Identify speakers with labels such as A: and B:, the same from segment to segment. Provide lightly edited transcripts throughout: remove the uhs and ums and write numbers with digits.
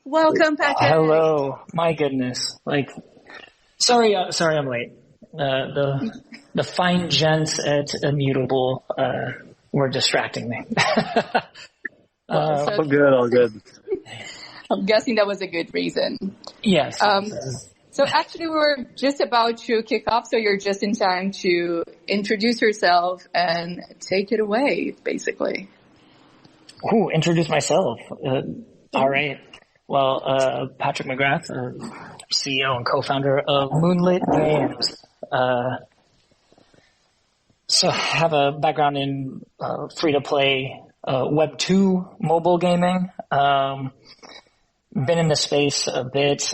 A: Welcome, Patrick.
B: Hello. My goodness. Sorry, I'm late. The fine gents at Immutable were distracting me.
C: All good.
A: I'm guessing that was a good reason.
B: Yes.
A: So actually, we're just about to kick off, so you're just in time to introduce yourself and take it away, basically.
B: Ooh, introduce myself. All right. Well, Patrick McGrath, CEO and co-founder of Moonlit Games. So I have a background in free-to-play Web 2 mobile gaming. Been in the space a bit,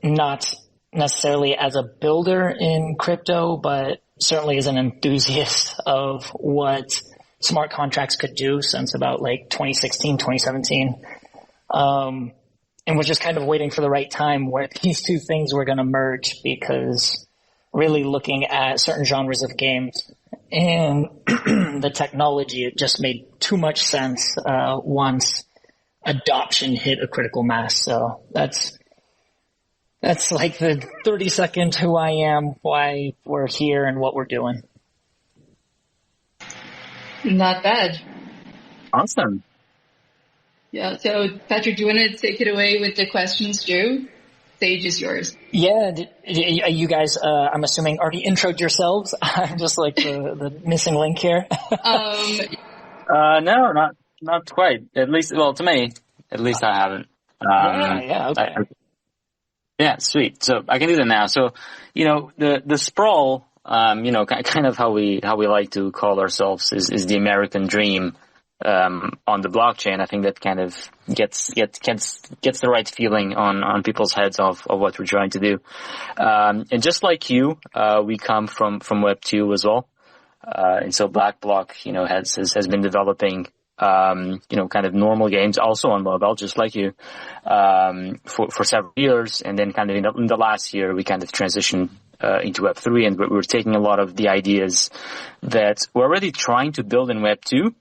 B: not necessarily as a builder in crypto, but certainly as an enthusiast of what smart contracts could do since about 2016, 2017. And was just kind of waiting for the right time where these two things were going to merge, because really looking at certain genres of games and the technology, it just made too much sense once adoption hit a critical mass. So that's like the 30-second who I am, why we're here, and what we're doing.
A: Not bad.
C: Awesome.
A: Yeah, so Patrick, do you want to take it away with the questions, Joe? Stage is yours.
B: Yeah, you guys, I'm assuming, already introed yourselves. I'm just like the missing link here.
C: No, not quite. At least, well, to me, at least I haven't.
B: Okay.
C: Yeah, sweet. So I can do that now. So, the Sprawl, kind of how we like to call ourselves is the American dream. On the blockchain, I think that kind of gets the right feeling on people's heads of what we're trying to do. And just like you, we come from Web 2 as well. And so BlackBlock, has been developing, kind of normal games also on mobile, just like you, for several years. And then kind of in the last year, we kind of transitioned into Web 3, and we're taking a lot of the ideas that we're already trying to build in Web 2,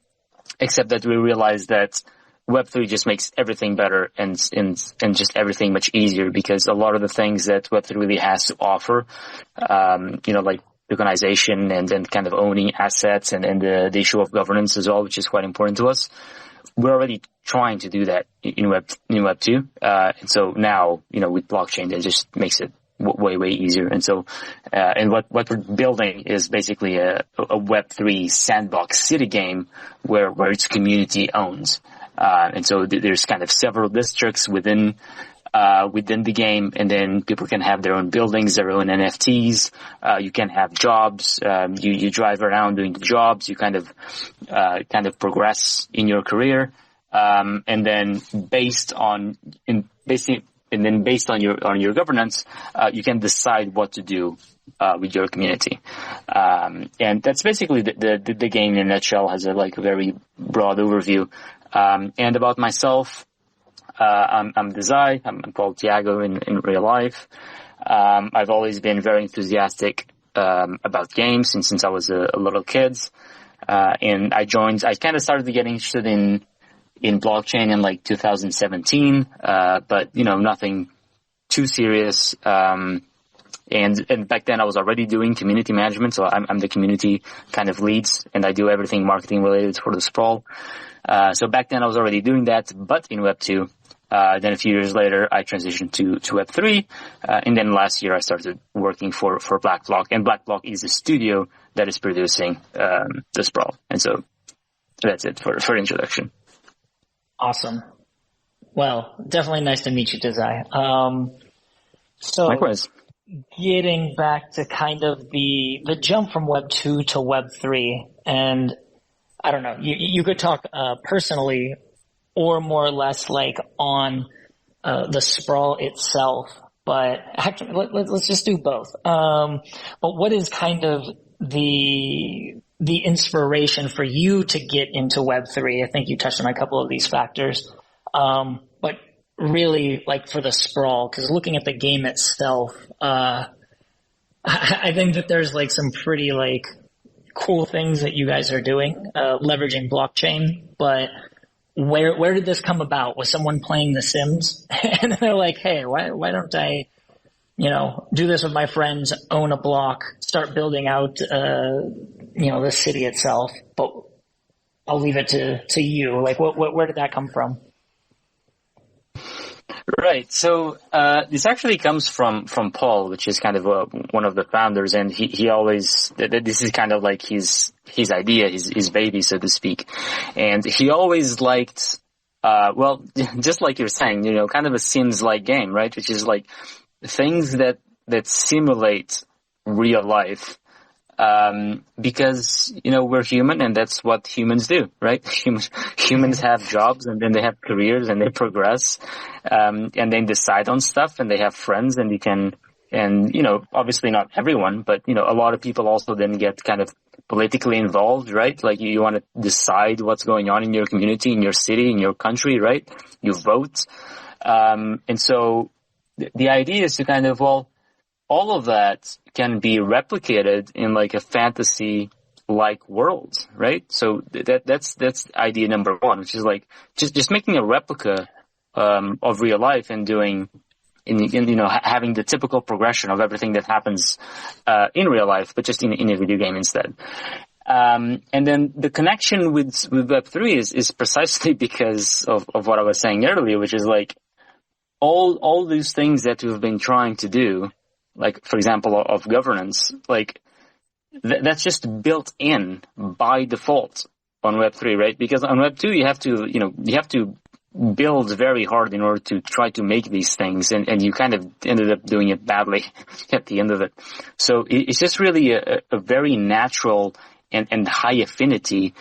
C: except that we realize that Web3 just makes everything better and just everything much easier, because a lot of the things that Web3 really has to offer, like tokenization and then kind of owning assets and the issue of governance as well, which is quite important to us. We're already trying to do that in Web2. And so now, with blockchain, it just makes it way easier. And so, and what we're building is basically a Web3 sandbox city game where it's community owned. And so there's kind of several districts within the game, and then people can have their own buildings, their own NFTs. You can have jobs. You drive around doing the jobs. You kind of progress in your career. And then based on your governance, you can decide what to do with your community. And that's basically the game in a nutshell. Has a very broad overview. And about myself, I'm Desai. I'm called Tiago in real life. I've always been very enthusiastic about games since I was a little kid. And I kind of started to get interested in blockchain in 2017, but nothing too serious. And back then I was already doing community management, so I'm the community kind of leads, and I do everything marketing related for the Sprawl. So back then I was already doing that, but in Web 2. Then a few years later I transitioned to Web 3, and then last year I started working for BlackBlock, and BlackBlock is a studio that is producing the Sprawl. And so that's it for introduction.
B: Awesome. Well, definitely nice to meet you, Desai. So
C: likewise.
B: Getting back to kind of the jump from Web 2 to Web 3, and I don't know, you could talk personally or more or less on the Sprawl itself, but actually let's just do both. But what is kind of the inspiration for you to get into Web3? I think you touched on a couple of these factors. But really for the Sprawl, because looking at the game itself, I think that there's some pretty cool things that you guys are doing, leveraging blockchain, but where did this come about? Was someone playing The Sims? And they're like, hey, why don't I, do this with my friends, own a block, start building out, the city itself, but I'll leave it to you. Like, where did that come from?
C: Right. So this actually comes from Paul, which is kind of one of the founders, and he always this is kind of like his idea, his baby, so to speak, and he always liked just like you're saying, kind of a Sims-like game, right? Which is like things that simulate real life. Because, we're human and that's what humans do, right? Humans have jobs and then they have careers and they progress, and then decide on stuff and they have friends and obviously not everyone, but, a lot of people also then get kind of politically involved, right? Like you want to decide what's going on in your community, in your city, in your country, right? You vote. And so the idea is to kind of, all of that can be replicated in like a fantasy-like world, right? So that's idea number one, which is like just making a replica of real life and doing, having the typical progression of everything that happens in real life, but just in a video game instead. And then the connection with Web3 is precisely because of what I was saying earlier, which is like all these things that we've been trying to do, like, for example, of governance, like that's just built in by default on Web3, right? Because on Web2, you have to build very hard in order to try to make these things, and you kind of ended up doing it badly at the end of it. So it's just really a very natural and high affinity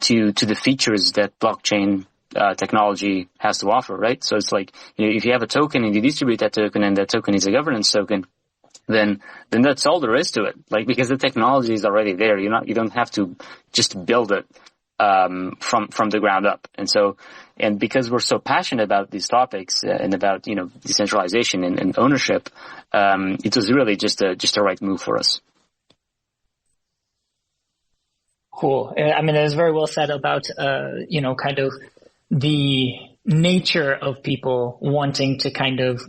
C: to the features that blockchain technology has to offer, right? So it's like, if you have a token and you distribute that token and that token is a governance token, then that's all there is to it. Like, because the technology is already there. You don't have to just build it from the ground up. And because we're so passionate about these topics and about decentralization and ownership, it was really just a right move for us.
B: Cool. I mean, it was very well said about kind of the nature of people wanting to kind of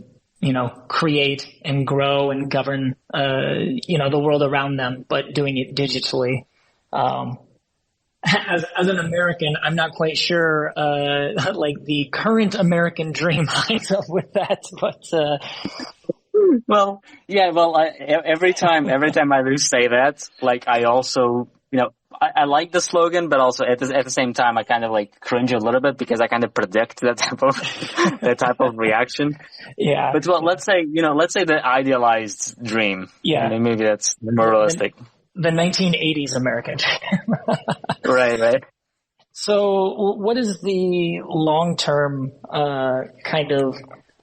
B: create and grow and govern, the world around them, but doing it digitally. As an American, I'm not quite sure, like the current American dream lines up with that, but,
C: every time I do say that, like, I also, I like the slogan, but also at the same time, I kind of like cringe a little bit because I kind of predict that type of reaction.
B: Yeah.
C: But let's say the idealized dream.
B: Yeah.
C: Maybe that's more realistic.
B: The 1980s American.
C: Right.
B: So what is the long-term, kind of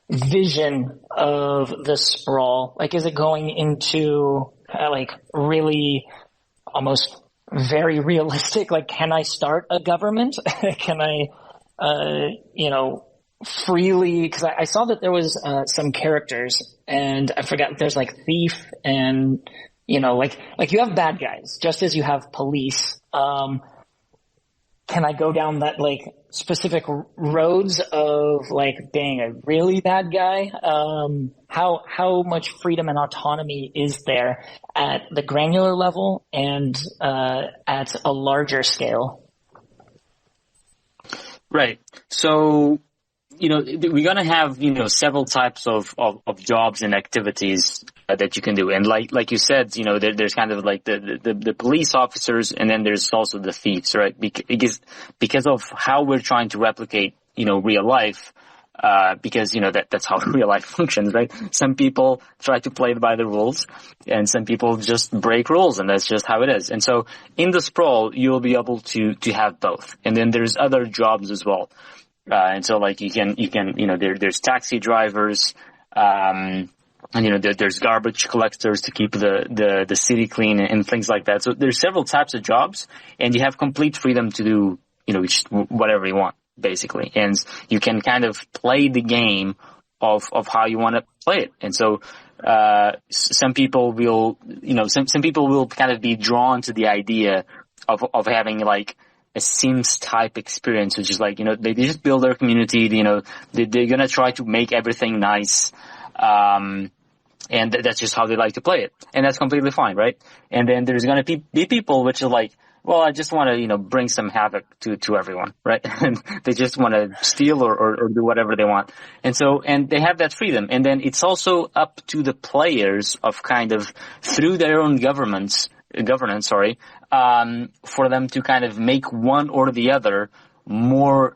B: vision of the Sprawl? Like, is it going into, like, really almost very realistic? Like, can I start a government? Can I, freely, because I saw that there was some characters, and I forgot, there's like thief and, like you have bad guys, just as you have police. Can I go down that like specific roads of like being a really bad guy? How much freedom and autonomy is there at the granular level and at a larger scale?
C: Right. So, we're going to have, several types of jobs and activities that you can do. And like you said, there's kind of like the police officers, and then there's also the thieves, right? Because of how we're trying to replicate, real life, because, that's how real life functions, right? Some people try to play by the rules and some people just break rules, and that's just how it is. And so in the Sprawl, you'll be able to have both. And then there's other jobs as well. And so like you can, there's taxi drivers, and there's garbage collectors to keep the city clean and things like that. So there's several types of jobs, and you have complete freedom to do, whatever you want, basically. And you can kind of play the game of how you want to play it. And so, some people will, some people will kind of be drawn to the idea of having like a Sims type experience, which is like, they just build their community, they're going to try to make everything nice. And that's just how they like to play it. And that's completely fine, right? And then there's going to be people which are like, well, I just want to, bring some havoc to everyone, right? And they just want to steal or do whatever they want. And they have that freedom. And then it's also up to the players of kind of through their own governance, for them to kind of make one or the other more,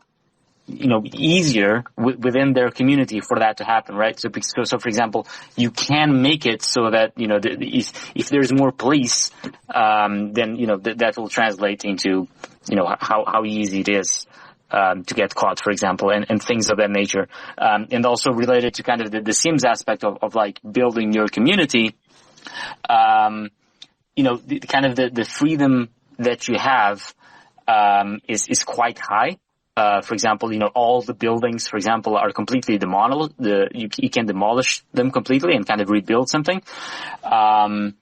C: easier within their community for that to happen, right? So for example, you can make it so that, if there's more police, then, that will translate into, how easy it is, to get caught, for example, and things of that nature. And also related to kind of the Sims aspect of like building your community, the freedom that you have, is quite high. For example, all the buildings, for example, are completely demolished. You can demolish them completely and kind of rebuild something. And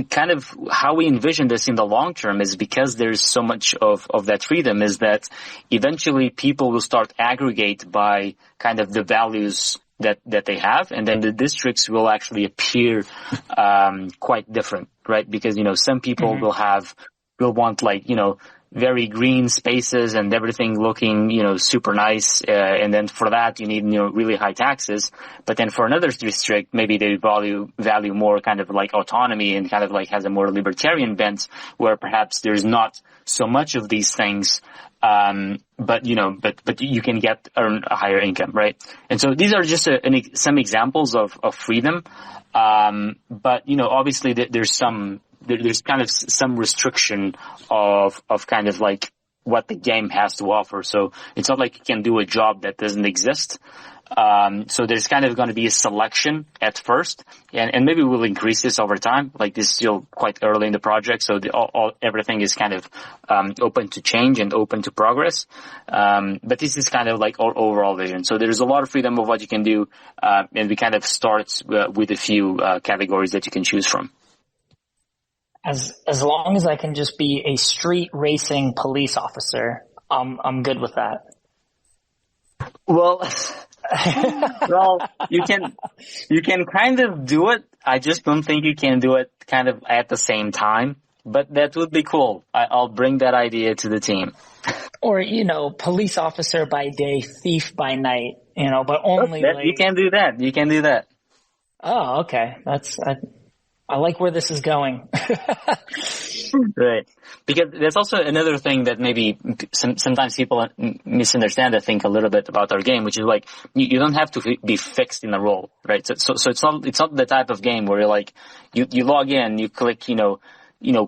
C: kind of how we envision this in the long term is because there's so much of that freedom is that eventually people will start aggregate by kind of the values that they have, and then the districts will actually appear quite different, right? Because some people will want like very green spaces and everything looking super nice, and then for that you need really high taxes. But then for another district, maybe they value more kind of like autonomy and kind of like has a more libertarian bent, where perhaps there's not so much of these things. But you can earn a higher income, right? And so these are just some examples of freedom. But obviously there's kind of some restriction of kind of like what the game has to offer. So it's not like you can do a job that doesn't exist. So there's kind of going to be a selection at first, and maybe we'll increase this over time. Like this is still quite early in the project, so everything is kind of open to change and open to progress. But this is kind of like our overall vision. So there's a lot of freedom of what you can do, and we kind of start with a few categories that you can choose from.
B: As long as I can just be a street racing police officer, I'm good with that.
C: Well, you can kind of do it. I just don't think you can do it kind of at the same time. But that would be cool. I'll bring that idea to the team.
B: Or police officer by day, thief by night. But only
C: you can do that. You can do that.
B: Oh, okay. I like where this is going.
C: Right. Because there's also another thing that maybe sometimes people misunderstand, I think, a little bit about our game, which is like, you don't have to be fixed in a role, right? So it's not the type of game where you're like, you log in, you click,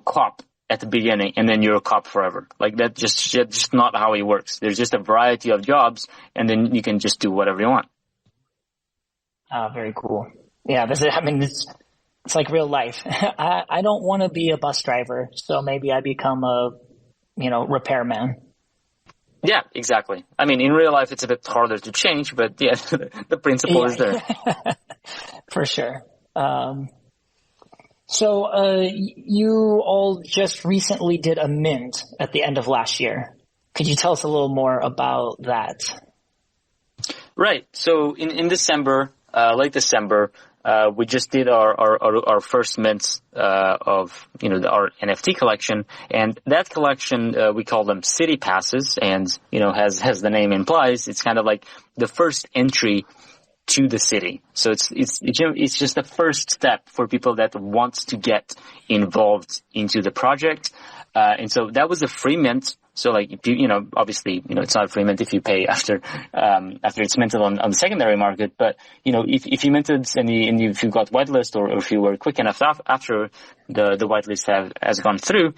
C: cop at the beginning, and then you're a cop forever. Like that's just not how it works. There's just a variety of jobs, and then you can just do whatever you want.
B: Very cool. Yeah, it's like real life. I don't want to be a bus driver, so maybe I become a, repairman.
C: Yeah, exactly. I mean, in real life, it's a bit harder to change, but yeah, the principle is there.
B: For sure. So you all just recently did a mint at the end of last year. Could you tell us a little more about that? Right.
C: So in December, late December, we just did our first mints of our NFT collection, and that collection we call them city passes, and as the name implies, it's kind of like the first entry to the city. So it's just the first step for people that want to get involved into the project, and so that was a free mint. So like, obviously, it's not a free mint if you pay after it's minted on the secondary market. But, if you minted and if you got whitelist or if you were quick enough after the whitelist has gone through,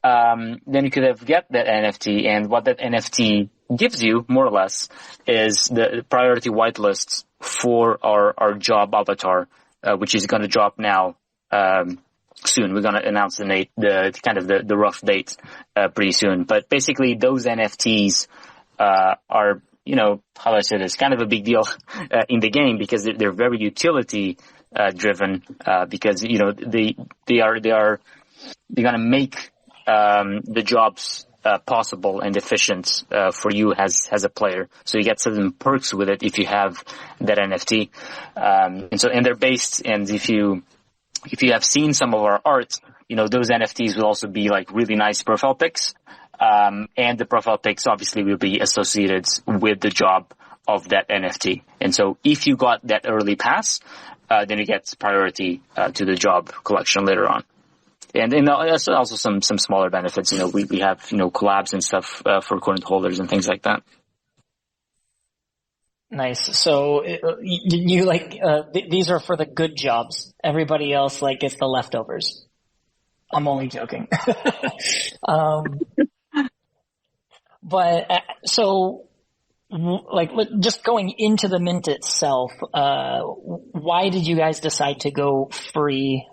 C: then you could have get that NFT. And what that NFT gives you, more or less, is the priority whitelists for our job avatar, which is going to drop now, soon. We're going to announce the rough date pretty soon. But basically, those NFTs are, how do I say this, kind of a big deal in the game, because they're very utility driven, because they're going to make the jobs possible and efficient for you as a player. So you get certain perks with it if you have that NFT. And they're based, and if you have seen some of our art, those NFTs will also be like really nice profile pics. And the profile pics obviously will be associated with the job of that NFT. And so if you got that early pass, then you get priority to the job collection later on. And there's also some smaller benefits. We have, collabs and stuff for current holders and things like that.
B: Nice. So you these are for the good jobs. Everybody else gets the leftovers. I'm only joking. But so just going into the mint itself, why did you guys decide to go free?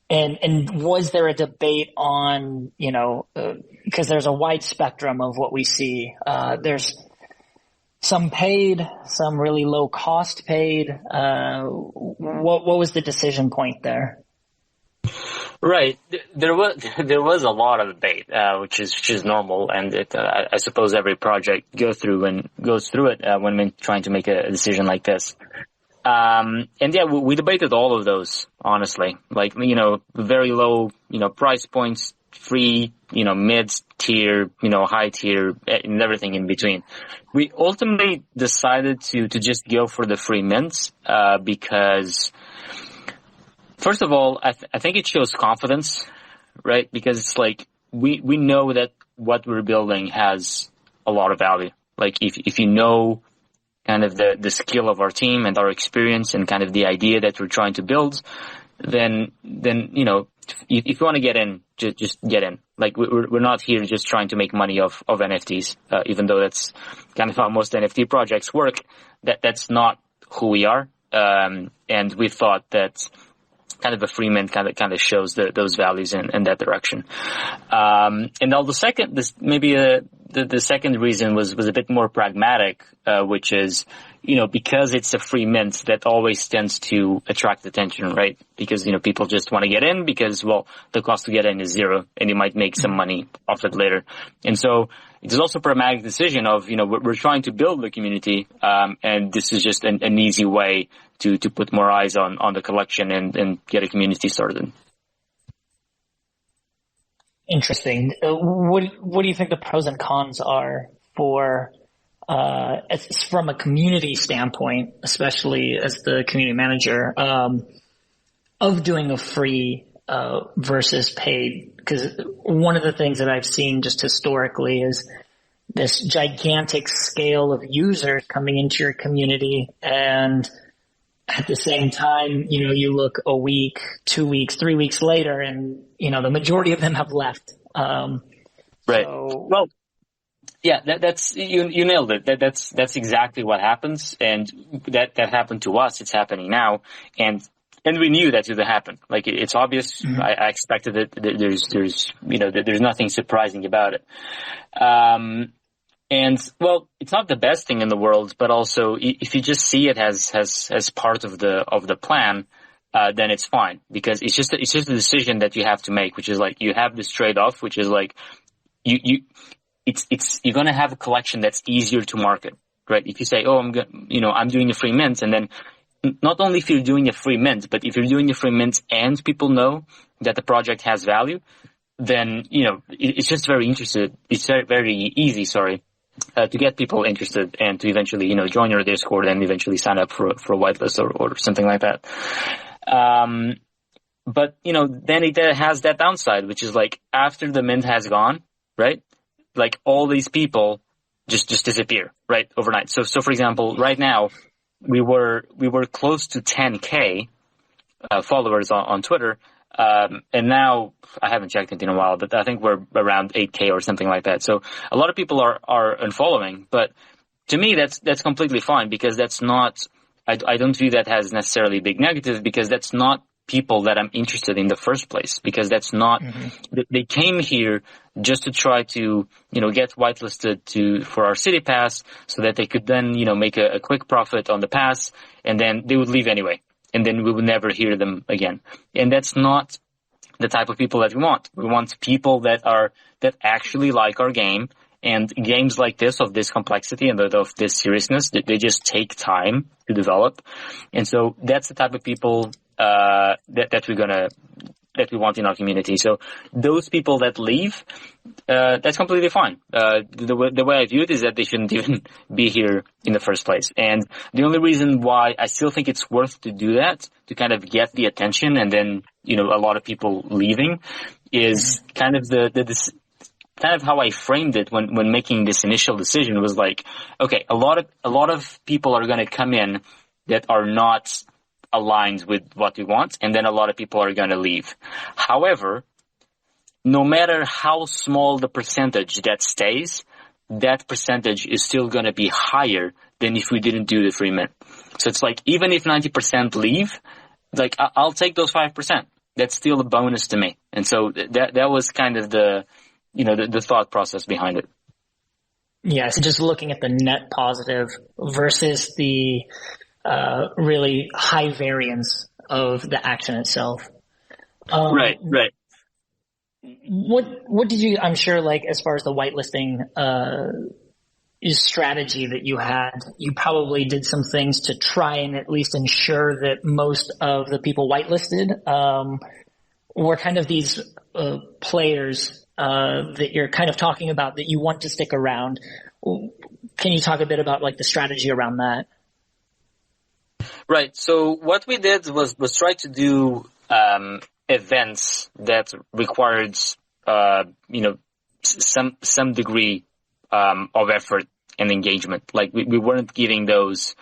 B: And was there a debate on, because there's a wide spectrum of what we see. There's some paid, some really low cost paid. What was the decision point there?
C: Right. There was a lot of debate, which is normal. And I suppose every project goes through it when trying to make a decision like this. And yeah, we debated all of those, honestly, very low, price points, free, mid tier, high tier, and everything in between. We ultimately decided to just go for the free mints, because first of all, I think it shows confidence, right? Because it's we know that what we're building has a lot of value. If you know kind of the skill of our team and our experience and kind of the idea that we're trying to build, then if you want to get in, just get in. We're not here just trying to make money of NFTs, even though that's kind of how most NFT projects work. That's not who we are. And we thought that kind of a free mint kind of shows those values in that direction. And now the second reason was a bit more pragmatic, which is, because it's a free mint, that always tends to attract attention, right? Because, people just want to get in because, well, the cost to get in is zero and you might make some money off it later. And so it's also a pragmatic decision of, we're trying to build the community, and this is just an easy way to put more eyes on the collection and get a community started.
B: Interesting. What do you think the pros and cons are for, from a community standpoint, especially as the community manager, of doing a free versus paid? Because one of the things that I've seen just historically is this gigantic scale of users coming into your community, and at the same time, you look a week, 2 weeks, 3 weeks later, and, the majority of them have left.
C: Right.
B: So,
C: well, yeah, that's, you nailed it. That's exactly what happens. And that happened to us. It's happening now. And we knew that would happen. It's obvious. Mm-hmm. I expected it. There's nothing surprising about it. And well, it's not the best thing in the world, but also if you just see it as part of the plan, then it's fine, because it's just a decision that you have to make, which is you have this trade-off, which is you're going to have a collection that's easier to market, right? If you say, oh, I'm doing a free mint, and then not only if you're doing a free mint, but if you're doing a free mint and people know that the project has value, then, it's just very interested. It's very easy, to get people interested and to eventually, join your Discord and eventually sign up for a whitelist or something like that. But, then it has that downside, which is after the mint has gone, right? All these people just disappear, right? Overnight. So for example, right now we were close to 10K, followers on Twitter. And now I haven't checked it in a while, but I think we're around 8K or something like that. So a lot of people are unfollowing, but to me, that's completely fine, because that's not, I don't view that as necessarily a big negative, because that's not people that I'm interested in the first place, because that's not, they came here just to try to, get whitelisted for our city pass so that they could then, make a quick profit on the pass, and then they would leave anyway. And then we would never hear them again. And that's not the type of people that we want. We want people that actually like our game, and games like this, of this complexity and of this seriousness, they just take time to develop. And so that's the type of people that we want in our community. So those people that leave, that's completely fine. The way I view it is that they shouldn't even be here in the first place. And the only reason why I still think it's worth to do that, to kind of get the attention and then, a lot of people leaving, is kind of kind of how I framed it when making this initial decision. Was like, okay, a lot of people are going to come in that are not aligned with what we want, and then a lot of people are going to leave. However, no matter how small the percentage that stays, that percentage is still going to be higher than if we didn't do the free mint. So it's like, even if 90% leave, like, I'll take those 5%. That's still a bonus to me. And so that was kind of the thought process behind it.
B: Yeah, so just looking at the net positive versus the really high variance of the action itself.
C: Right.
B: What did you, I'm sure, like, as far as the whitelisting strategy that you had, you probably did some things to try and at least ensure that most of the people whitelisted were kind of these players that you're kind of talking about that you want to stick around. Can you talk a bit about, like, the strategy around that?
C: Right. So what we did was try to do events that required some degree of effort and engagement. Like, we weren't giving those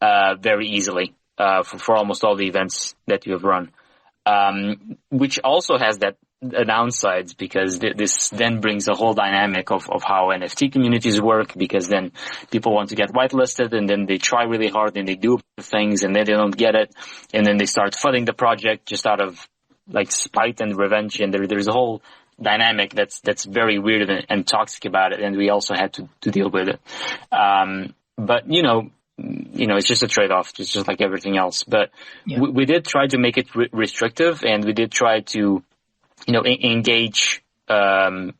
C: very easily for almost all the events that we have run, which also has that downsides, because this then brings a whole dynamic of how NFT communities work, because then people want to get whitelisted, and then they try really hard and they do things, and then they don't get it, and then they start flooding the project just out of, like, spite and revenge, and there's a whole dynamic that's very weird and toxic about it, and we also had to deal with it. But it's just a trade-off, just like everything else. But yeah, we did try to make it restrictive, and we did try to engage with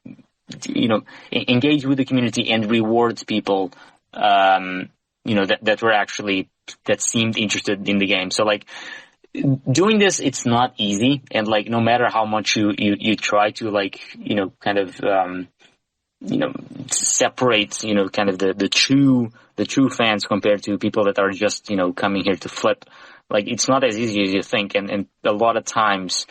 C: the community and reward people, that were actually, that seemed interested in the game. So, like, doing this, it's not easy. And, like, no matter how much you try to, like, kind of, separate, kind of the true fans compared to people that are just, coming here to flip. Like, it's not as easy as you think. And a lot of times,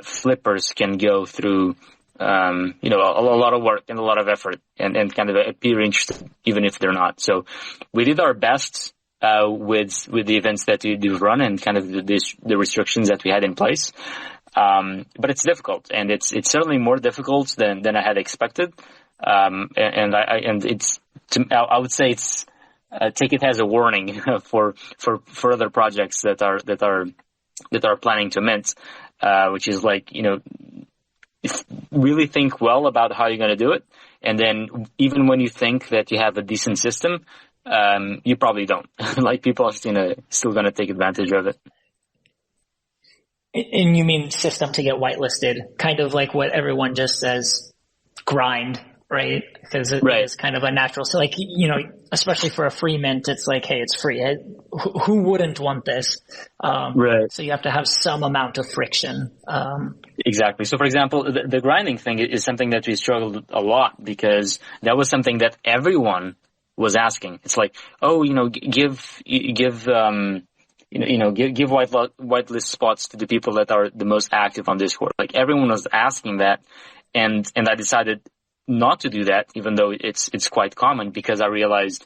C: flippers can go through, a lot of work and a lot of effort and kind of appear interested even if they're not. So we did our best, with the events that we do run and kind of the restrictions that we had in place. But it's difficult, and it's certainly more difficult than I had expected. I would say it's, take it as a warning for other projects that are planning to mint. Which is like, really think well about how you're going to do it. And then even when you think that you have a decent system, you probably don't. Like, people are still going to take advantage of it.
B: And you mean system to get whitelisted, kind of like what everyone just says, grind, right? Because it is kind of a natural. So, like, especially for a free mint, it's like, hey, it's free. Who wouldn't want this?
C: Right.
B: So you have to have some amount of friction.
C: Exactly. So, for example, the grinding thing is something that we struggled a lot, because that was something that everyone was asking. It's like, oh, give whitelist spots to the people that are the most active on Discord. Like, everyone was asking that, and I decided not to do that, even though it's quite common, because I realized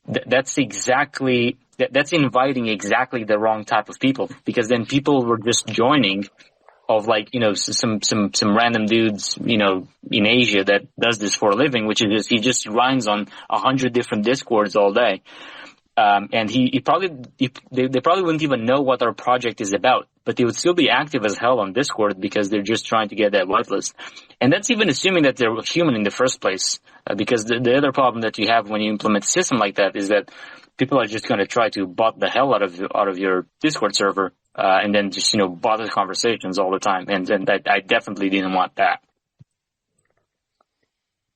C: that's inviting exactly the wrong type of people, because then people were just joining of, like, some random dudes, in Asia that does this for a living, which is he just grinds on 100 different Discords all day. And they probably wouldn't even know what our project is about, but they would still be active as hell on Discord because they're just trying to get that whitelist. And that's even assuming that they're human in the first place, because the other problem that you have when you implement a system like that is that people are just going to try to bot the hell out of your Discord server, and then just, bother conversations all the time. And I definitely didn't want that.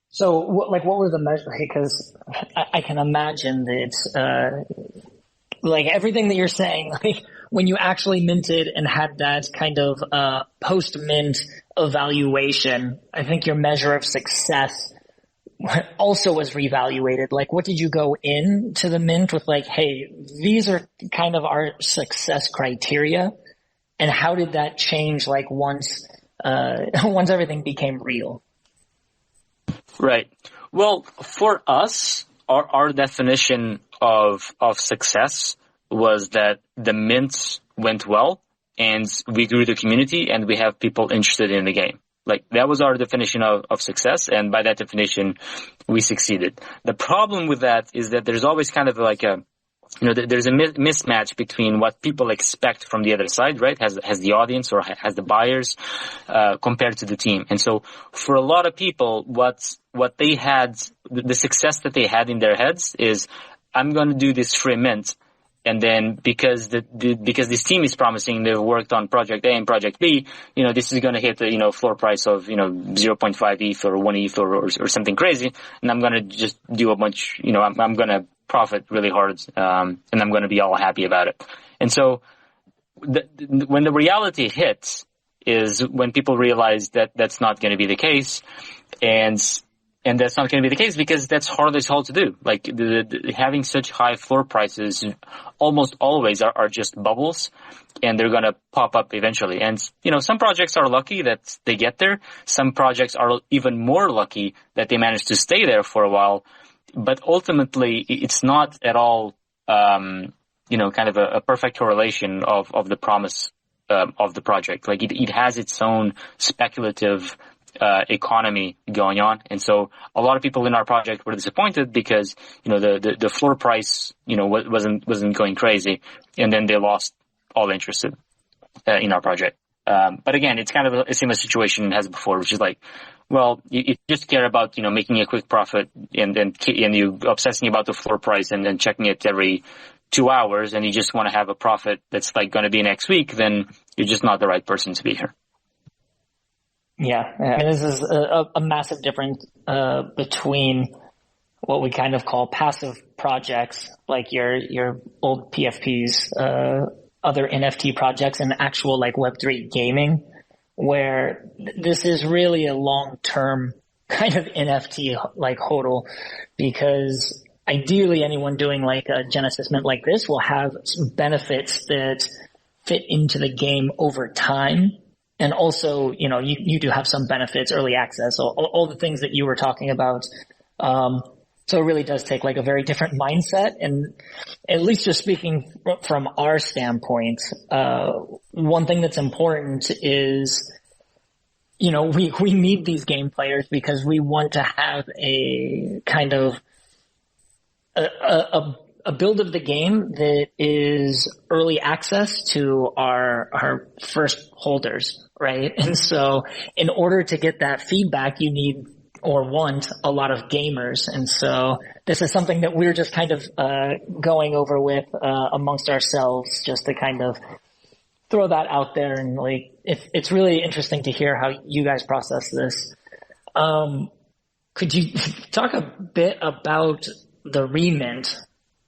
B: So, what were the measures? Because I can imagine that, everything that you're saying, when you actually minted and had that kind of post-mint evaluation, I think your measure of success also was reevaluated. What did you go into the mint with? Hey, these are kind of our success criteria, and how did that change? Once everything became real.
C: Right. Well, for us, our definition of success was that the mint went well and we grew the community and we have people interested in the game. That was our definition of success, and by that definition, we succeeded. The problem with that is that there's always kind of there's a mismatch between what people expect from the other side, right? Has the audience or has the buyers, compared to the team. And so for a lot of people, what they had, the success that they had in their heads is, I'm going to do this free mint. And then because this team is promising, they've worked on project A and project B, this is going to hit the, floor price of, 0.5 ETH or 1 ETH or something crazy. And I'm going to just do a bunch, I'm going to profit really hard, and I'm going to be all happy about it. And so when the reality hits is when people realize that that's not going to be the case. And that's not going to be the case because that's hard as hell to do. Having such high floor prices almost always are just bubbles, and they're going to pop up eventually. And, some projects are lucky that they get there. Some projects are even more lucky that they manage to stay there for a while. But ultimately, it's not at all, kind of a perfect correlation of the promise of the project. It has its own speculative economy going on. And so a lot of people in our project were disappointed because, the floor price, wasn't going crazy. And then they lost all interest in our project. But again, it's kind of a similar situation as before, which is well, you just care about, making a quick profit and you obsessing about the floor price and then checking it every 2 hours, and you just want to have a profit that's going to be next week, then you're just not the right person to be here.
B: Yeah, this is a massive difference between what we kind of call passive projects, like your old PFPs, other NFT projects, and actual Web3 gaming, where this is really a long-term kind of NFT hodl, because ideally anyone doing a Genesis mint like this will have some benefits that fit into the game over time. And also, you do have some benefits, early access, all the things that you were talking about. So it really does take a very different mindset. And at least just speaking from our standpoint, one thing that's important is, we need these game players because we want to have a kind of a build of the game that is early access to our first holders, right? And so in order to get that feedback, you need or want a lot of gamers. And so this is something that we're just kind of going over with amongst ourselves, just to kind of throw that out there. And it's really interesting to hear how you guys process this. Could you talk a bit about the remint?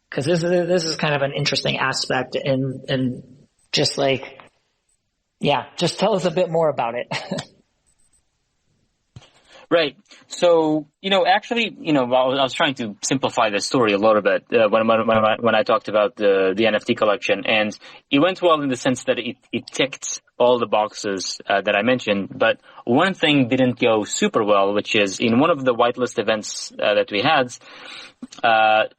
B: Because this is kind of an interesting aspect, and just just tell us a bit more about it.
C: Right. So, actually, I was trying to simplify the story a little bit when I talked about the NFT collection, and it went well in the sense that it ticked all the boxes that I mentioned. But one thing didn't go super well, which is in one of the whitelist events that we had,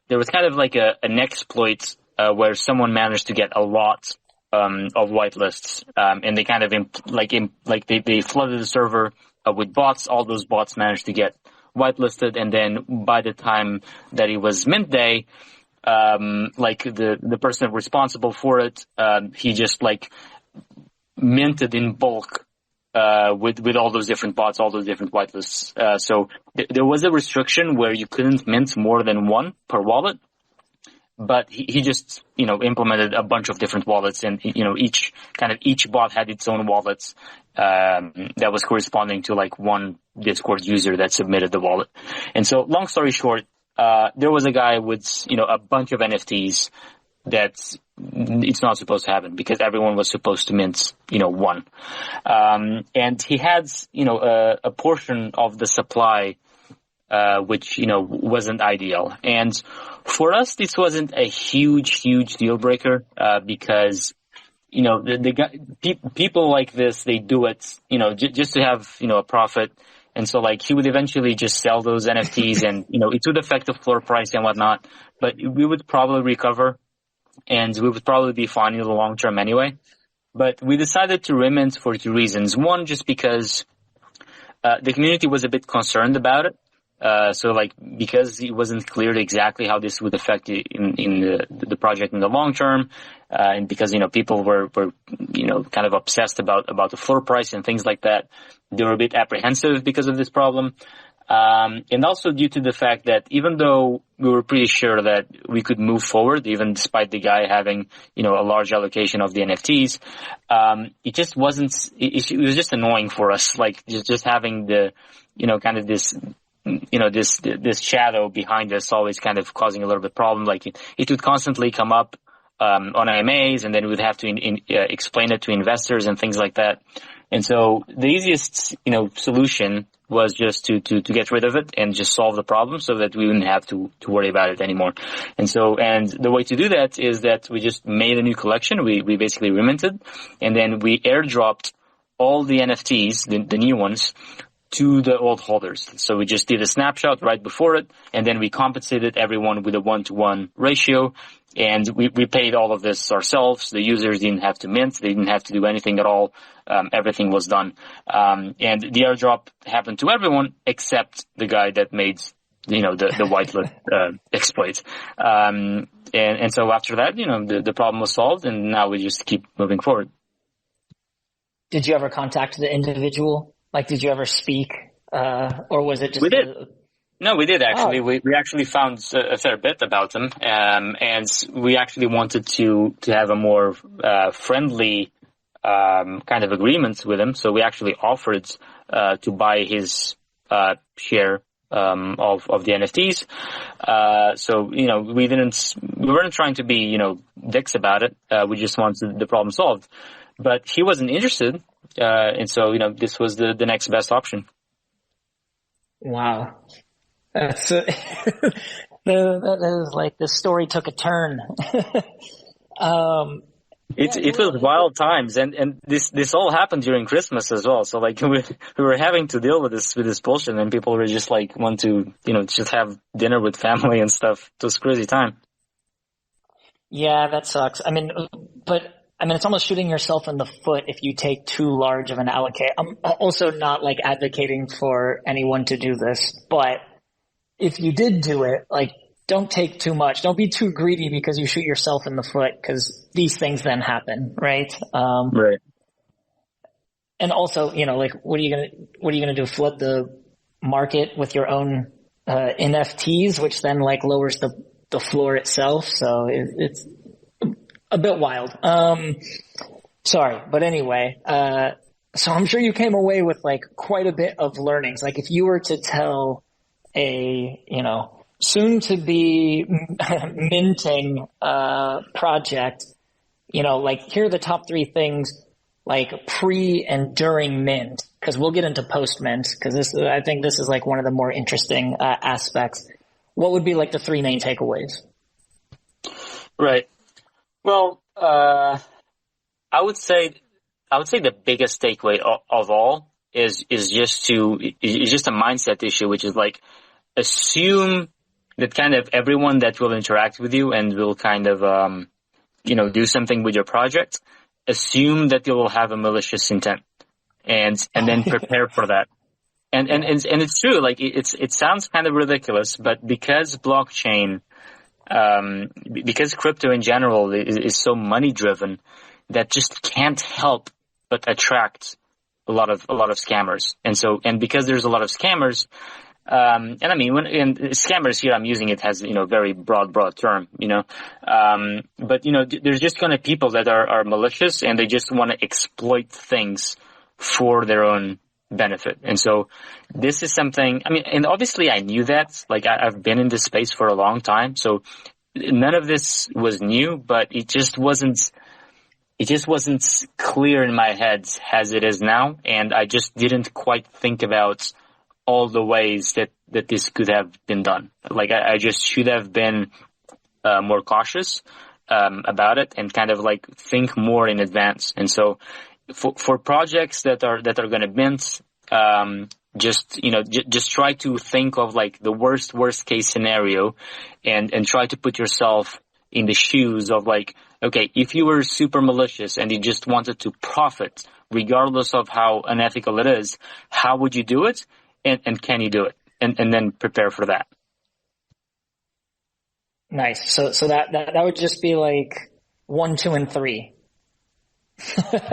C: there was kind of an exploit where someone managed to get a lot of whitelists, and they kind of they flooded the server with bots. All those bots managed to get whitelisted, and then by the time that it was mint day, the person responsible for it, he just minted in bulk with all those different bots, all those different whitelists. So there was a restriction where you couldn't mint more than one per wallet. but he just, implemented a bunch of different wallets, and, each bot had its own wallets, that was corresponding to like one Discord user that submitted the wallet. And so long story short, there was a guy with, a bunch of NFTs that it's not supposed to happen because everyone was supposed to mint, one. And he had, a portion of the supply, which, wasn't ideal. And for us, this wasn't a huge deal breaker, because, people like this, they do it, just to have, a profit. And so like he would eventually just sell those NFTs and, it would affect the floor price and whatnot, but we would probably recover and we would probably be fine in the long term anyway. But we decided to remint for two reasons. One, just because, the community was a bit concerned about it. So like, because it wasn't clear exactly how this would affect in the project in the long term, and because, people were, kind of obsessed about the floor price and things like that, they were a bit apprehensive because of this problem. And also due to the fact that even though we were pretty sure that we could move forward, even despite the guy having, a large allocation of the NFTs, it just wasn't, it was just annoying for us, like just having the, kind of this, this shadow behind us always kind of causing a little bit problem. Like it would constantly come up, on AMAs, and then we'd have to explain it to investors and things like that. And so the easiest, solution was just to get rid of it and just solve the problem so that we wouldn't have to worry about it anymore. And the way to do that is that we just made a new collection. We basically reminted, and then we airdropped all the NFTs, the new ones, to the old holders. So we just did a snapshot right before it, and then we compensated everyone with a 1-to-1 ratio, and we paid all of this ourselves. The users didn't have to mint, they didn't have to do anything at all. Everything was done. And the airdrop happened to everyone except the guy that made, the whitelist, exploit. And so after that, the problem was solved, and now we just keep moving forward.
B: Did you ever contact the individual? Like, did you ever speak, or was it just?
C: We did. No, we did actually.
B: Oh.
C: We actually found a fair bit about them, and we actually wanted to have a more friendly kind of agreement with him. So we actually offered to buy his share of the NFTs. So we weren't trying to be dicks about it. We just wanted the problem solved, but he wasn't interested. And so, this was the next best option.
B: Wow. That's, that is like the story took a turn.
C: It was wild times, and this all happened during Christmas as well. So like we were having to deal with this bullshit, and people were just like want to, just have dinner with family and stuff. It was a crazy time.
B: Yeah, that sucks. It's almost shooting yourself in the foot if you take too large of an allocate. I'm also not like advocating for anyone to do this, but if you did do it, like, don't take too much. Don't be too greedy because you shoot yourself in the foot, because these things then happen, right?
C: Right.
B: And also, like, what are you gonna do? Flood the market with your own NFTs, which then like lowers the floor itself. So it's a bit wild. Sorry, but anyway, so I'm sure you came away with like quite a bit of learnings. Like if you were to tell a, soon to be minting, project, like here are the top 3 things, like pre and during mint, cause we'll get into post mint, cause I think this is like one of the more interesting, aspects. What would be like the 3 main takeaways? Right.
C: Well, I would say the biggest takeaway of all is just a mindset issue, which is like, assume that kind of everyone that will interact with you and will kind of, do something with your project, assume that you will have a malicious intent and then prepare for that. And it's true, like it sounds kind of ridiculous, but because blockchain, because crypto in general is so money driven, that just can't help but attract a lot of scammers. And because there's a lot of scammers, And I mean, and scammers here, I'm using it as, very broad term, but, there's just kind of people that are malicious and they just want to exploit things for their own benefit. And so this is something, I mean, and obviously I knew that, like I've been in this space for a long time. So none of this was new, but it just wasn't clear in my head as it is now. And I just didn't quite think about all the ways that this could have been done. Like I just should have been more cautious about it and kind of like think more in advance. And so for projects that are going to mint, just try to think of like the worst case scenario and try to put yourself in the shoes of like, okay, if you were super malicious and you just wanted to profit regardless of how unethical it is, how would you do it? And can you do it? And then prepare for that.
B: Nice. So that would just be like 1, 2, and 3.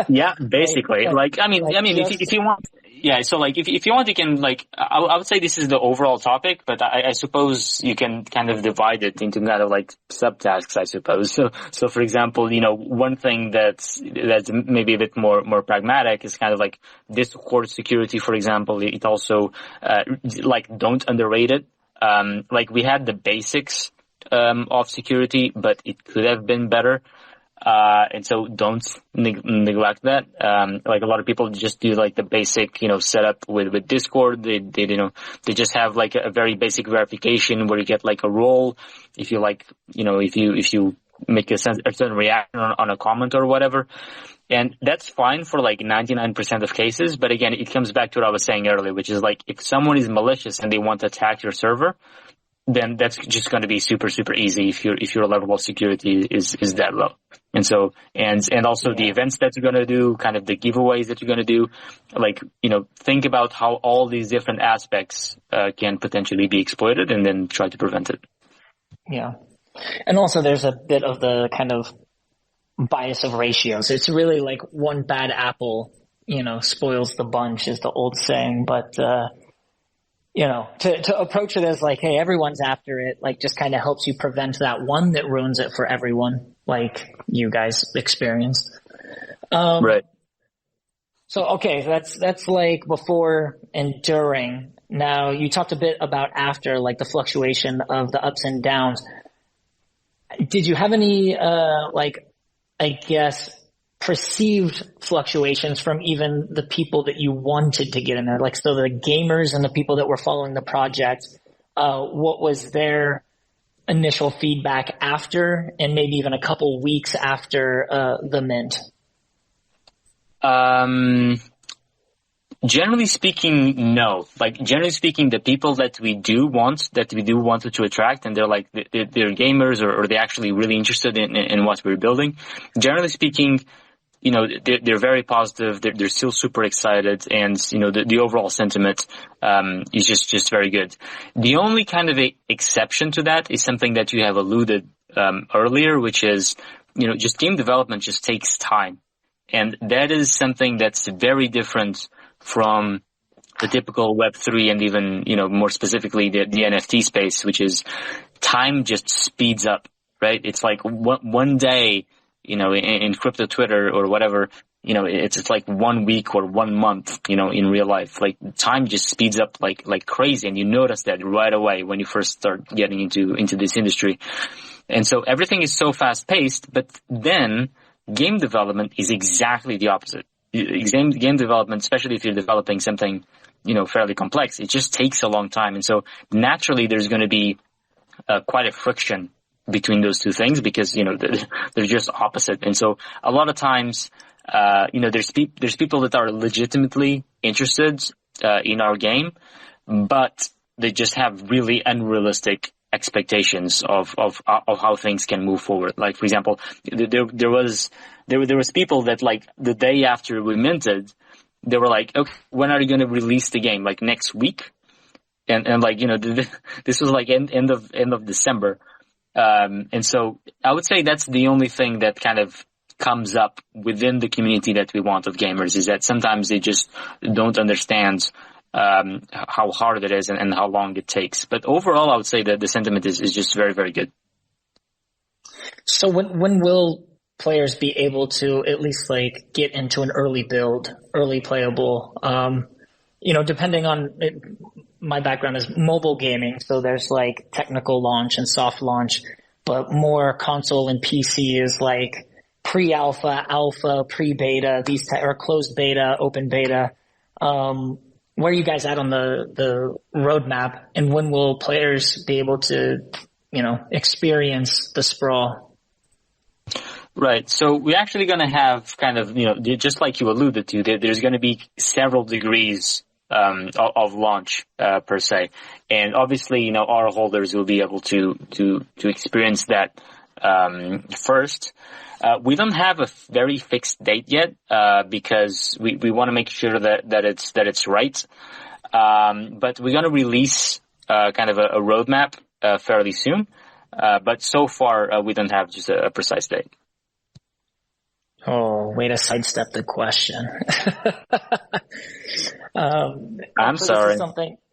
C: Yeah, basically. If you want, yeah. So like, if you want, you can like, I would say this is the overall topic, but I suppose you can kind of divide it into kind of like subtasks, I suppose. So for example, one thing that's maybe a bit more pragmatic is kind of like Discord security, for example. It also, don't underrate it. Like we had the basics, of security, but it could have been better. And so don't neglect that. Like a lot of people just do like the basic, setup with Discord. They just have like a very basic verification where you get like a role. If you like, if you make a certain reaction on a comment or whatever. And that's fine for like 99% of cases. But again, it comes back to what I was saying earlier, which is like if someone is malicious and they want to attack your server, then that's just going to be super, super easy if your level of security is that low. And so, and also the events that you're going to do, kind of the giveaways that you're going to do, like, think about how all these different aspects, can potentially be exploited and then try to prevent it.
B: Yeah. And also there's a bit of the kind of bias of ratios. It's really like one bad apple, spoils the bunch is the old saying, but, to approach it as like, hey, everyone's after it, like just kind of helps you prevent that one that ruins it for everyone, like you guys experienced.
C: Right.
B: So, okay, that's like before and during. Now you talked a bit about after, like the fluctuation of the ups and downs. Did you have any, perceived fluctuations from even the people that you wanted to get in there? Like, so the gamers and the people that were following the project, what was their initial feedback after and maybe even a couple weeks after the mint?
C: Generally speaking, no. Like, generally speaking, the people that we do want to attract, and they're like, they're gamers or they're actually really interested in what we're building. Generally speaking, they're very positive. They're still super excited, and the overall sentiment is just very good. The only kind of exception to that is something that you have alluded earlier, which is just game development just takes time, and that is something that's very different from the typical Web3 and even more specifically the NFT space, which is time just speeds up, right? It's like one day. In crypto Twitter or whatever, it's like 1 week or 1 month, in real life. Like time just speeds up like crazy, and you notice that right away when you first start getting into this industry. And so everything is so fast paced, but then game development is exactly the opposite. Game development, especially if you're developing something, fairly complex, it just takes a long time. And so naturally there's going to be quite a friction between those two things because, they're just opposite. And so a lot of times, there's people that are legitimately interested, in our game, but they just have really unrealistic expectations of how things can move forward. Like, for example, there was people that like the day after we minted, they were like, okay, when are you going to release the game? Like next week? And like, this was like end of December. And so I would say that's the only thing that kind of comes up within the community that we want of gamers, is that sometimes they just don't understand how hard it is and how long it takes. But overall, I would say that the sentiment is just very, very good.
B: So when will players be able to at least like get into an early build, early playable? Depending on it, my background is mobile gaming, so there's like technical launch and soft launch, but more console and PC is like pre-alpha, alpha, pre-beta, or closed beta, open beta. Where are you guys at on the roadmap, and when will players be able to, experience the Sprawl?
C: Right. So we're actually going to have kind of, just like you alluded to, there's going to be several degrees of launch per se, and obviously, our holders will be able to experience that first. We don't have a very fixed date yet because we want to make sure that it's right. But we're going to release kind of a roadmap fairly soon. But so far, we don't have just a precise date.
B: Oh, way to sidestep the question.
C: I'm sorry.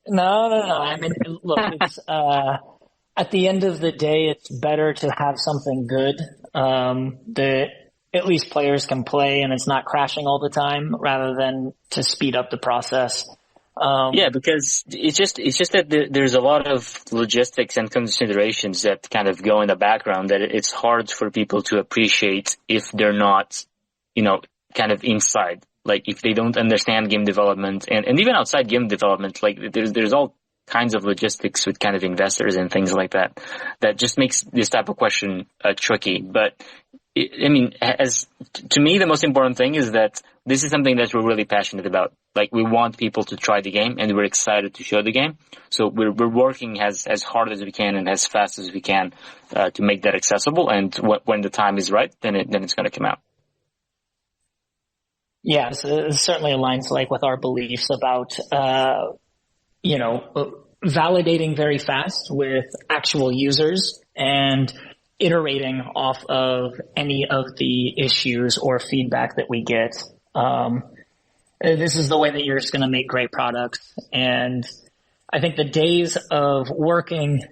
B: No. I mean, look, it's, at the end of the day, it's better to have something good that at least players can play and it's not crashing all the time, rather than to speed up the process.
C: Yeah, because it's just that there's a lot of logistics and considerations that kind of go in the background that it's hard for people to appreciate if they're not, kind of inside. Like if they don't understand game development and even outside game development, like there's all kinds of logistics with kind of investors and things like that just makes this type of question tricky. But to me, the most important thing is that this is something that we're really passionate about. Like we want people to try the game and we're excited to show the game. So we're working as hard as we can and as fast as we can to make that accessible. And when the time is right, then it's going to come out.
B: Yeah, it certainly aligns with our beliefs about, validating very fast with actual users and iterating off of any of the issues or feedback that we get. This is the way that you're just going to make great products. And I think the days of working,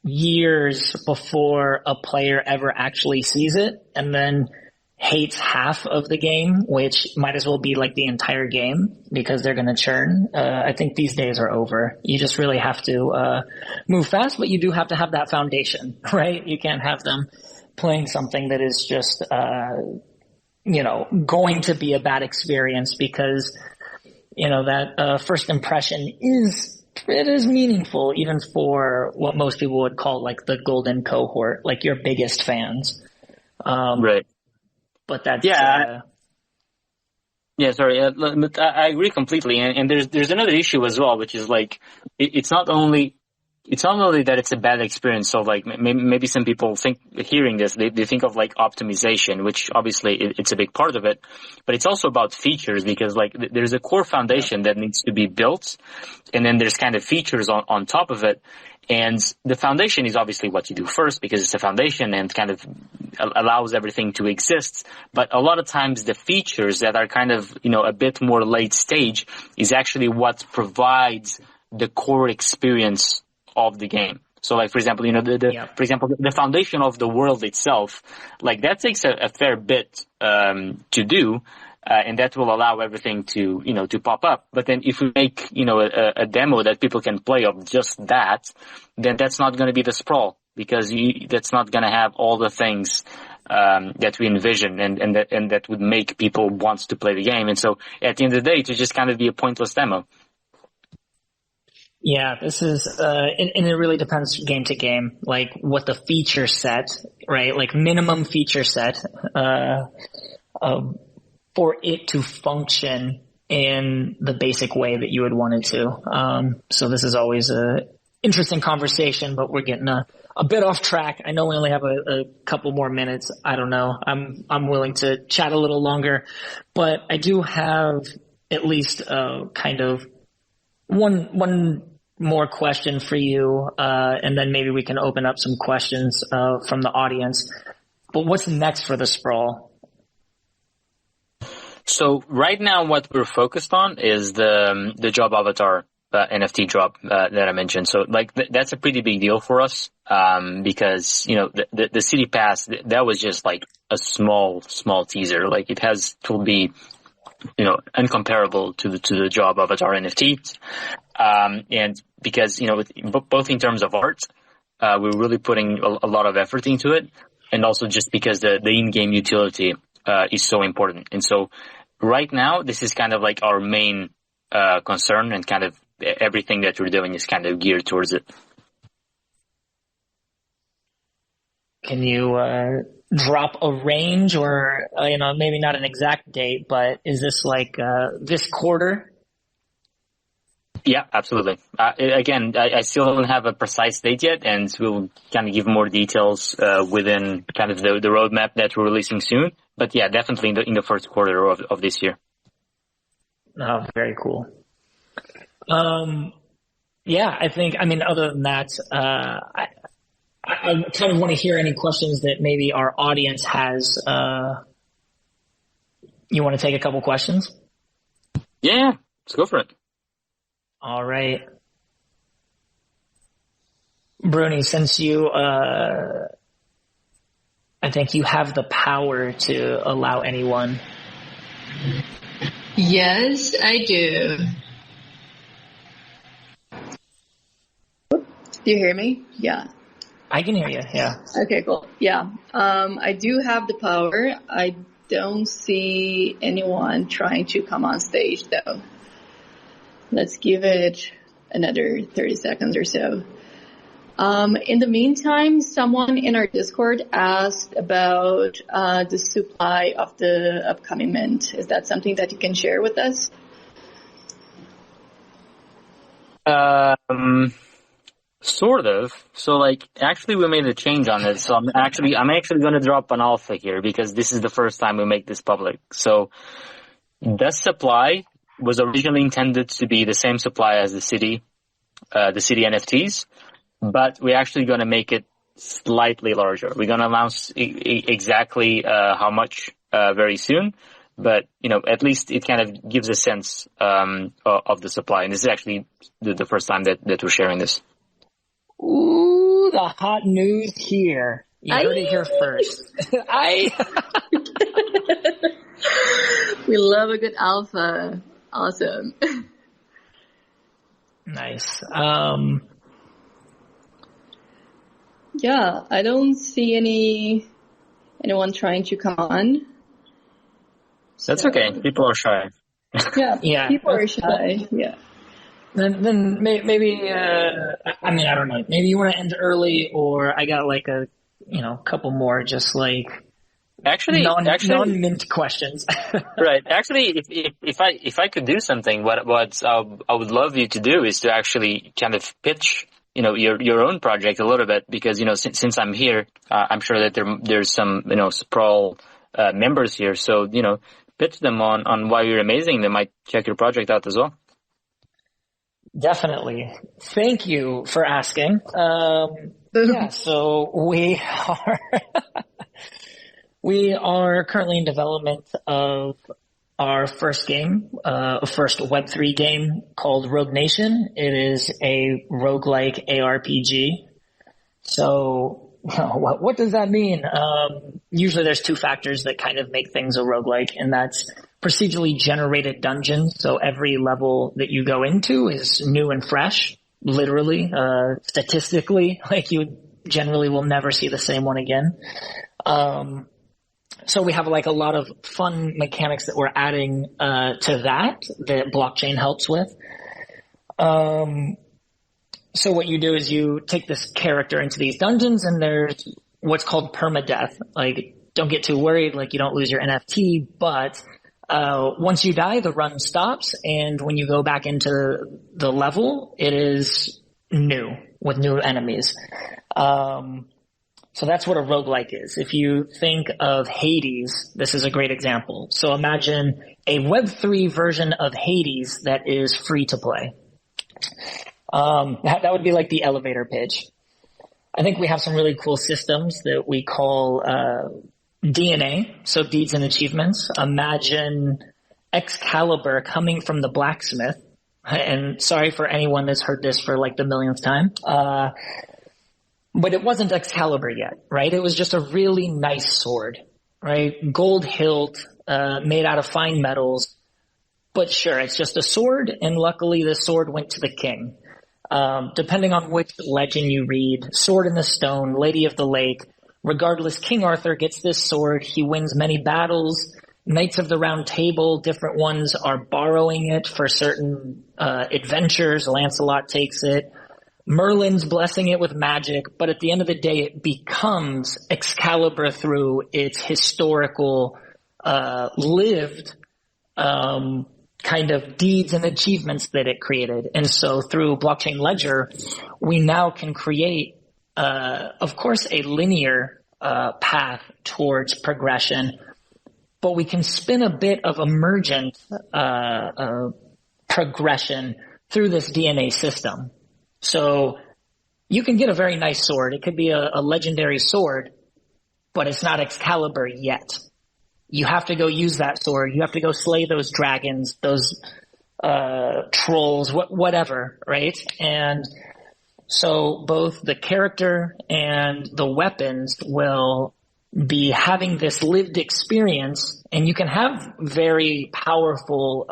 B: years before a player ever actually sees it and then hates half of the game, which might as well be like the entire game because they're going to churn. I think these days are over. You just really have to move fast, but you do have to have that foundation, right? You can't have them playing something that is just, going to be a bad experience because, that first impression is meaningful even for what most people would call like the golden cohort, like your biggest fans.
C: Right.
B: But that's
C: sorry. I agree completely, and there's another issue as well, which is like it's not only that it's a bad experience. So like maybe some people think hearing this, they think of like optimization, which obviously it's a big part of it, but it's also about features because like there's a core foundation that needs to be built, and then there's kind of features on top of it. And the foundation is obviously what you do first because it's a foundation and kind of allows everything to exist. But a lot of times the features that are kind of, a bit more late stage is actually what provides the core experience of the game. So like, for example, the foundation of the world itself, like that takes a fair bit, to do. And that will allow everything to pop up. But then if we make, a demo that people can play of just that, then that's not going to be the Sprawl because that's not going to have all the things, that we envision and that would make people want to play the game. And so at the end of the day, to just kind of be a pointless demo.
B: Yeah, this is, and it really depends game to game, like what the feature set, right? Like minimum feature set, for it to function in the basic way that you would want it to. So this is always a interesting conversation, but we're getting a bit off track. I know we only have a couple more minutes. I don't know. I'm willing to chat a little longer, but I do have at least kind of one more question for you, and then maybe we can open up some questions from the audience. But what's next for the Sprawl?
C: So right now, what we're focused on is the job avatar NFT drop that I mentioned. So like that's a pretty big deal for us because the city pass that was just like a small teaser. Like it will be uncomparable to the job avatar NFTs, and because both in terms of art, we're really putting a lot of effort into it, and also just because the in-game utility is so important. And so right now, this is kind of like our main concern, and kind of everything that we're doing is kind of geared towards it.
B: Can you drop a range, or maybe not an exact date, but is this like this quarter?
C: Yeah, absolutely. Again, I still don't have a precise date yet, and we'll kind of give more details within kind of the roadmap that we're releasing soon. But yeah, definitely in the first quarter of this year.
B: Oh, very cool. Yeah, other than that, I kind of want to hear any questions that maybe our audience has. You want to take a couple questions?
C: Yeah, let's go for it.
B: All right. Bruni, since you, I think you have the power to allow anyone.
A: Yes, I do. Do you hear me? Yeah.
B: I can hear you, yeah.
A: Okay, cool. Yeah. I do have the power. I don't see anyone trying to come on stage, though. Let's give it another 30 seconds or so. In the meantime, someone in our Discord asked about the supply of the upcoming mint. Is that something that you can share with us?
C: Sort of. So like, actually we made a change on this. So I'm actually going to drop an alpha here because this is the first time we make this public. So the supply was originally intended to be the same supply as the city NFTs, but we're actually going to make it slightly larger. We're going to announce exactly how much very soon, but at least it kind of gives a sense of the supply. And this is actually the first time that we're sharing this.
B: Ooh, the hot news here. You heard it here first.
A: We love a good alpha. Awesome.
B: Nice.
A: Yeah, I don't see anyone trying to come on.
C: That's okay. People are shy.
A: Yeah, people are shy. Yeah.
B: Then maybe I don't know. Maybe you want to end early, or I got like a couple more just like non-mint questions.
C: Right. Actually, if I could do something, what I would love you to do is to actually kind of pitch your own project a little bit, because since I'm here, I'm sure that there's some Sprawl members here, so pitch them on why you're amazing. They might check your project out as well.
B: Definitely. Thank you for asking. Yeah, so we are currently in development of our first game, first Web3 game called Rogue Nation. It is a roguelike ARPG. So what does that mean? Usually there's two factors that kind of make things a roguelike, and that's procedurally generated dungeons. So every level that you go into is new and fresh, literally, statistically, like you generally will never see the same one again. So we have like a lot of fun mechanics that we're adding to that blockchain helps with. So what you do is you take this character into these dungeons, and there's what's called permadeath. Like, don't get too worried, like you don't lose your NFT, but once you die, the run stops, and when you go back into the level, it is new with new enemies. So that's what a roguelike is. If you think of Hades, this is a great example. So imagine a Web3 version of Hades that is free to play. That would be like the elevator pitch. I think we have some really cool systems that we call DNA, so deeds and achievements. Imagine Excalibur coming from the blacksmith. And sorry for anyone that's heard this for like the millionth time. But it wasn't Excalibur yet, right? It was just a really nice sword, right? Gold hilt, made out of fine metals. But sure, it's just a sword, and luckily the sword went to the king. Depending on which legend you read, Sword in the Stone, Lady of the Lake, regardless, King Arthur gets this sword. He wins many battles. Knights of the Round Table, different ones are borrowing it for certain adventures. Lancelot takes it. Merlin's blessing it with magic, but at the end of the day, it becomes Excalibur through its historical, lived kind of deeds and achievements that it created. And so through Blockchain Ledger, we now can create, of course, a linear path towards progression, but we can spin a bit of emergent progression through this DNA system. So you can get a very nice sword. It could be a legendary sword, but it's not Excalibur yet. You have to go use that sword. You have to go slay those dragons, those trolls, whatever, right? And so both the character and the weapons will be having this lived experience, and you can have very powerful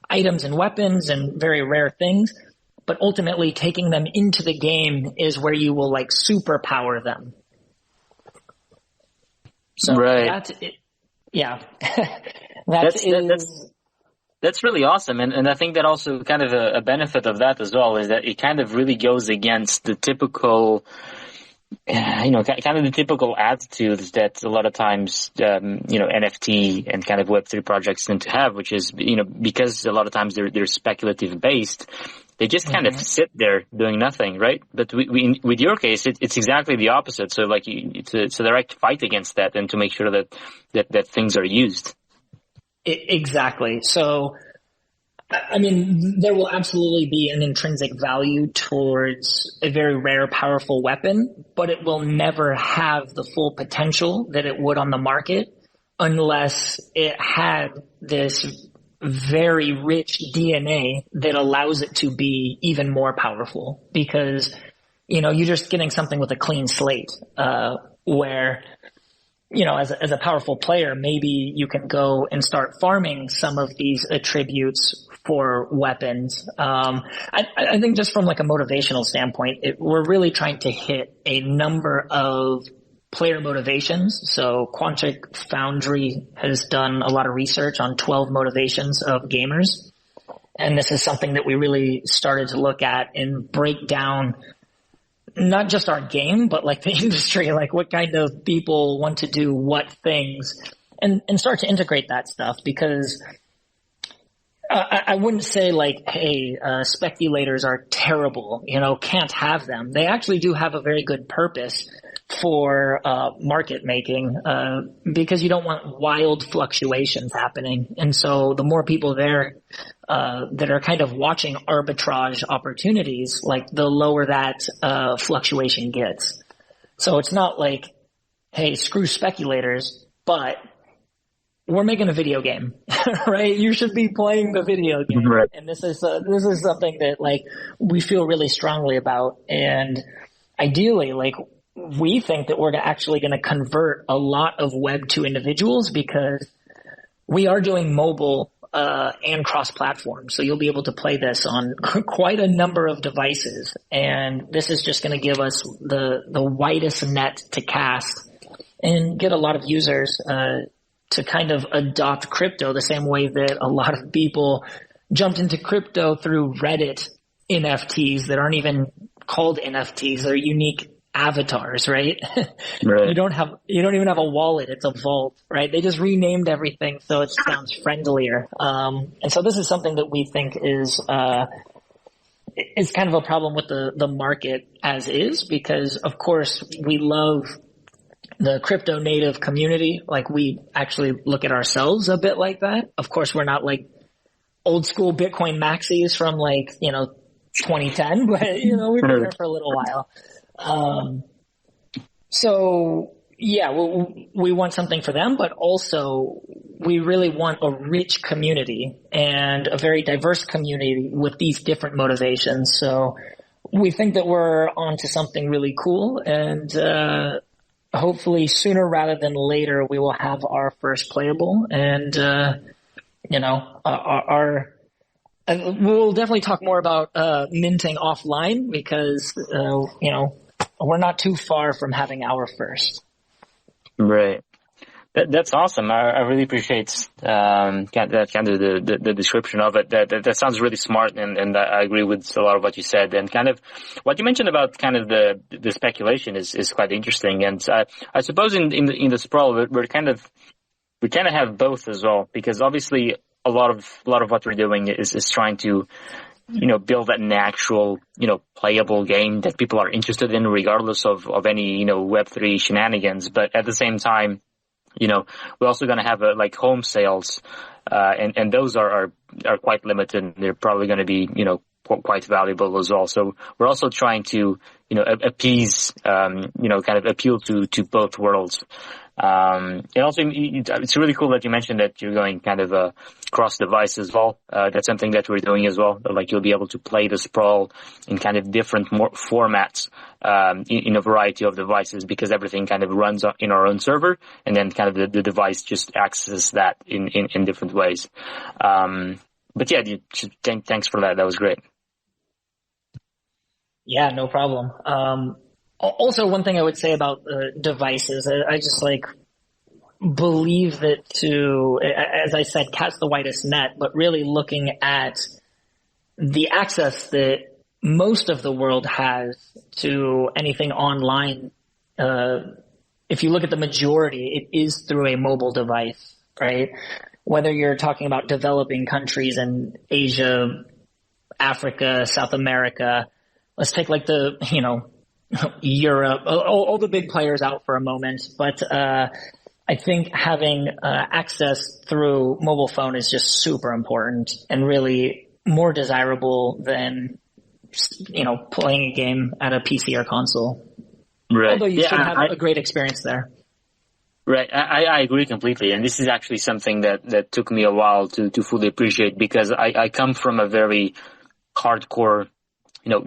B: items and weapons and very rare things, but ultimately taking them into the game is where you will like superpower them. So
C: right.
B: That's it. Yeah.
C: That's really awesome. And I think that also kind of a benefit of that as well is that it kind of really goes against the typical, kind of the typical attitudes that a lot of times, NFT and kind of Web3 projects tend to have, which is, because a lot of times they're speculative based, they just kind of sit there doing nothing, right? But with your case, it's exactly the opposite. So like it's a direct fight against that and to make sure that things are used.
B: Exactly. So, I mean, there will absolutely be an intrinsic value towards a very rare, powerful weapon, but it will never have the full potential that it would on the market unless it had this very rich DNA that allows it to be even more powerful, because, you're just getting something with a clean slate, where, as a powerful player, maybe you can go and start farming some of these attributes for weapons. I think just from like a motivational standpoint, we're really trying to hit a number of player motivations. So Quantic Foundry has done a lot of research on 12 motivations of gamers. And this is something that we really started to look at and break down not just our game, but like the industry, like what kind of people want to do what things, and start to integrate that stuff, because I wouldn't say like, hey, speculators are terrible, can't have them. They actually do have a very good purpose for market making, because you don't want wild fluctuations happening. And so the more people there that are kind of watching arbitrage opportunities, like the lower that fluctuation gets. So it's not like, hey, screw speculators, but we're making a video game, right? You should be playing the video game.
C: Right.
B: And this is something that like we feel really strongly about. And ideally, like, we think that we're actually going to convert a lot of Web2 individuals, because we are doing mobile and cross-platform. So you'll be able to play this on quite a number of devices. And this is just going to give us the widest net to cast and get a lot of users to kind of adopt crypto the same way that a lot of people jumped into crypto through Reddit NFTs that aren't even called NFTs. They're unique avatars, right?
C: Right.
B: You don't even have a wallet. It's a vault, right? They just renamed everything so it sounds friendlier. And so this is something that we think is kind of a problem with the market as is, because of course we love the crypto native community. Like, we actually look at ourselves a bit like that. Of course, we're not like old school Bitcoin maxis from 2010, but we've been there for a little while. So yeah, we want something for them, but also we really want a rich community and a very diverse community with these different motivations. So we think that we're onto something really cool, and hopefully sooner rather than later we will have our first playable, and we'll definitely talk more about minting offline, because we're not too far from having our first.
C: Right. That's awesome. I really appreciate that kind of the description of it. That sounds really smart, and I agree with a lot of what you said. And kind of what you mentioned about kind of the speculation is quite interesting. And I suppose in the Sprawl we kind of have both as well, because obviously a lot of what we're doing is trying to build an actual playable game that people are interested in, regardless of any Web3 shenanigans. But at the same time, we're also going to have like home sales, and those are quite limited. They're probably going to be, quite valuable as well. So we're also trying to, appease, kind of appeal to both worlds. And also, it's really cool that you mentioned that you're going kind of cross device as well. That's something that we're doing as well. Like, you'll be able to play the Sprawl in kind of different formats, in a variety of devices, because everything kind of runs in our own server, and then kind of the device just accesses that in different ways. But yeah, thanks for that. That was great.
B: Yeah, no problem. Also, one thing I would say about devices, I just believe that as I said, cast the widest net, but really looking at the access that most of the world has to anything online. If you look at the majority, it is through a mobile device, right? Whether you're talking about developing countries in Asia, Africa, South America, let's take Europe, all the big players out for a moment. But I think having access through mobile phone is just super important, and really more desirable than playing a game at a PC or console.
C: Right.
B: Although you should have a great experience there.
C: Right. I agree completely. And this is actually something that took me a while to fully appreciate, because I come from a very hardcore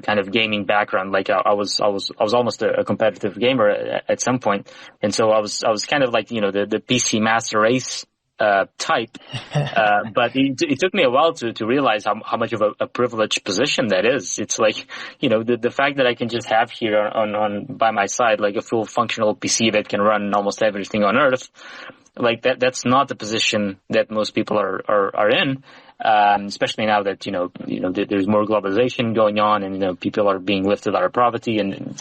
C: kind of gaming background. Like, I was almost a competitive gamer at some point. And so I was kind of like, the PC master race type. But it took me a while to realize how much of a privileged position that is. It's like, the fact that I can just have here on by my side, like, a full functional PC that can run almost everything on Earth. Like, that's not the position that most people are in. Especially now that, there's more globalization going on, and, people are being lifted out of poverty, and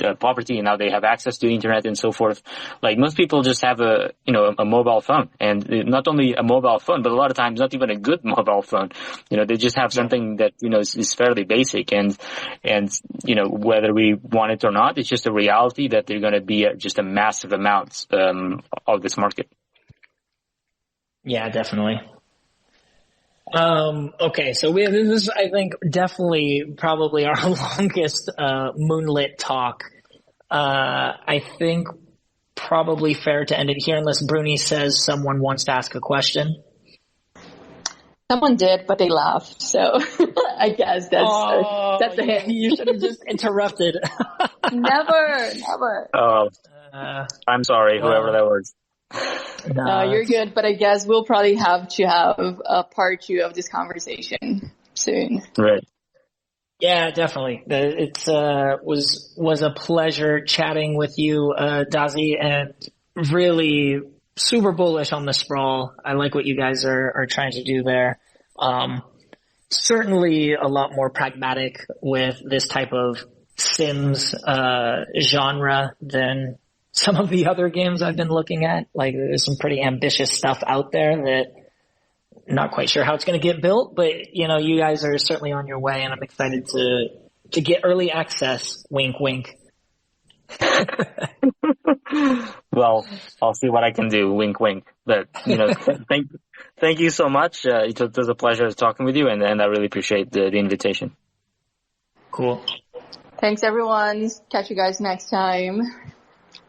C: now they have access to the internet and so forth. Like, most people just have a mobile phone, and not only a mobile phone, but a lot of times not even a good mobile phone. They just have something that, is fairly basic, and, whether we want it or not, it's just a reality that they're going to be just a massive amount, of this market.
B: Yeah, definitely. Okay, so this is, I think, definitely probably our longest Moonlit talk. I think probably fair to end it here, unless Bruni says someone wants to ask a question.
A: Someone did, but they laughed, so I guess that's a hint.
B: You should have just interrupted.
A: Never.
C: Oh, I'm sorry, whoever that was.
A: No, you're good, but I guess we'll probably have to have a part 2 of this conversation soon.
C: Right.
B: Yeah, definitely. It was a pleasure chatting with you, Dazi, and really super bullish on the Sprawl. I like what you guys are trying to do there. Certainly a lot more pragmatic with this type of Sims genre than some of the other games I've been looking at. Like, there's some pretty ambitious stuff out there that I'm not quite sure how it's going to get built, but you guys are certainly on your way, and I'm excited to get early access. Wink, wink.
C: Well, I'll see what I can do. Wink, wink. But thank you so much. It was a pleasure talking with you, and I really appreciate the invitation.
B: Cool.
A: Thanks, everyone. Catch you guys next time.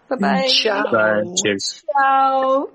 A: Bye-bye.
B: Ciao.
C: Bye. Cheers.
A: Ciao.